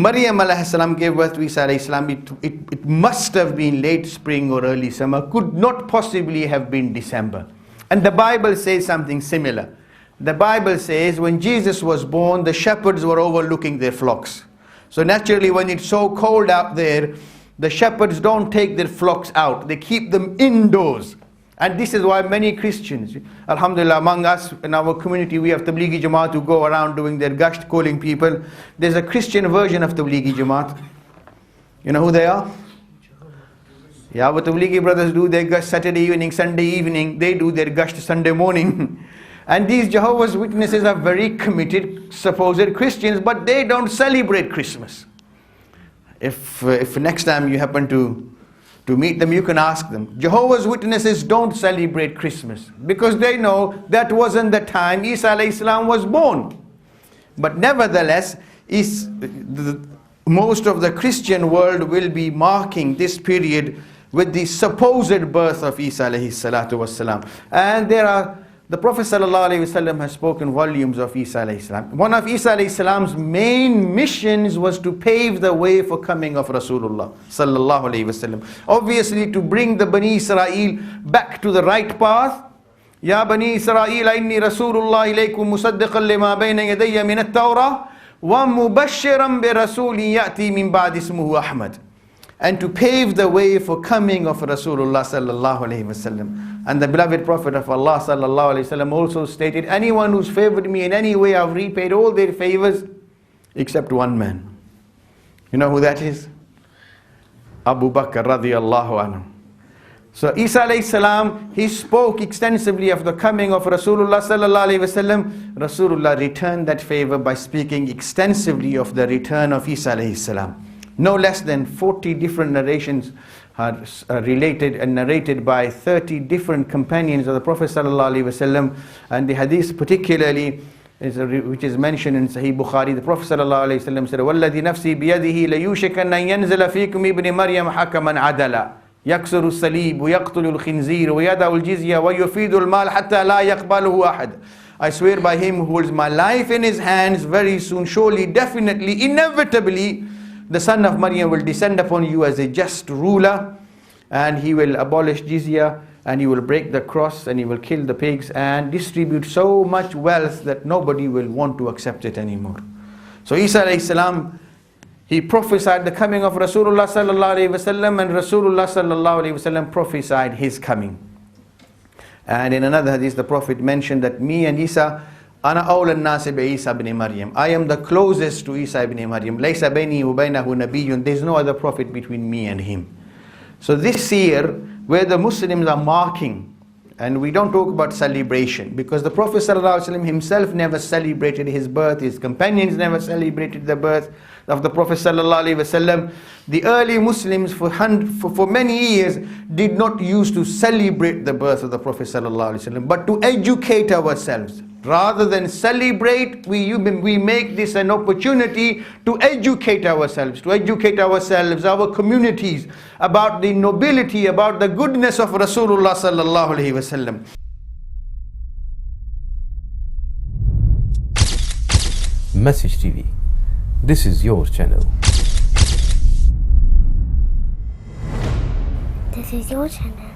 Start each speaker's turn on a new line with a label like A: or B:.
A: Maryam alayhi salam gave birth to Isa alayhi salam. It must have been late spring or early summer, could not possibly have been December. And the Bible says something similar. The Bible says when Jesus was born, the shepherds were overlooking their flocks. So naturally, when it's so cold out there, the shepherds don't take their flocks out. They keep them indoors. And this is why many Christians, alhamdulillah, among us in our community, we have Tablighi Jamaat who go around doing their gasht, calling people. There's a Christian version of Tablighi Jamaat. You know who they are? Yeah, but Tablighi brothers do their gasht Saturday evening, Sunday evening. They do their gasht Sunday morning. And these Jehovah's Witnesses are very committed, supposed Christians, but they don't celebrate Christmas. If next time you happen to meet them, you can ask them. Jehovah's Witnesses don't celebrate Christmas because they know that wasn't the time Isa alayhi salam was born. But nevertheless, most of the Christian world will be marking this period with the supposed birth of Isa alayhi salatu wassalam. And the Prophet sallallahu alaihi wasallam has spoken volumes of Isa alayhi salam. One of Isa alayhi salam's main missions was to pave the way for coming of Rasulullah sallallahu alaihi wasallam. Obviously, to bring the Bani Israel back to the right path. Ya Bani Israel, inni Rasulullah ilaykum musaddiqan lima bayna yadayya min at-Tawrah wa mubashiran bi rasulin ya'ti min ba'di ismuhu Ahmad. And to pave the way for coming of Rasulullah sallallahu alaihi wasallam. And the beloved Prophet of Allah sallallahu alaihi wasallam also stated, anyone who's favored me in any way, I've repaid all their favors except one man. You know who that is? Abu Bakr radiyallahu anhu. So Isa alayhi salam, he spoke extensively of the coming of Rasulullah sallallahu alaihi wasallam. Rasulullah returned that favor by speaking extensively of the return of Isa alayhi salam. No less than 40 different narrations are related and narrated by 30 different companions of the Prophet sallallahu alaihi wasallam. And the hadith particularly, which is mentioned in Sahih Bukhari, the Prophet sallallahu alaihi wasallam said, "Walladhi nafsi biyadihi la yushikanna yanzala fikum ibn Maryam hakaman adala yaksuru as-salib wa yaqtulu al-khinzir wa yada'u al-jizya wa yufidu al-mal hatta la yaqbaluhu ahad." I swear by him who holds my life in his hands, very soon, surely, definitely, inevitably, the son of Maryam will descend upon you as a just ruler, and he will abolish jizya, and he will break the cross, and he will kill the pigs, and distribute so much wealth that nobody will want to accept it anymore. So Isa alayhi salam, he prophesied the coming of Rasulullah sallallahu alayhi wasallam, and Rasulullah sallallahu alayhi wasallam prophesied his coming. And in another hadith, the Prophet mentioned that me and Isa, Ana awla an-nasi bi Isa ibn Maryam. I am the closest to Isa ibn Maryam. Laysa bayni wa baynahu nabiyyun. There is no other prophet between me and him. So this year, where the Muslims are marking, and we don't talk about celebration, because the Prophet ﷺ himself never celebrated his birth, his companions never celebrated the birth of the Prophet ﷺ. The early Muslims for many years did not used to celebrate the birth of the Prophet ﷺ, but to educate ourselves. Rather than celebrate, we make this an opportunity to educate ourselves, our communities, about the nobility, about the goodness of Rasulullah sallallahu alaihi wasallam.
B: Message TV. This is your channel.
C: This is your channel.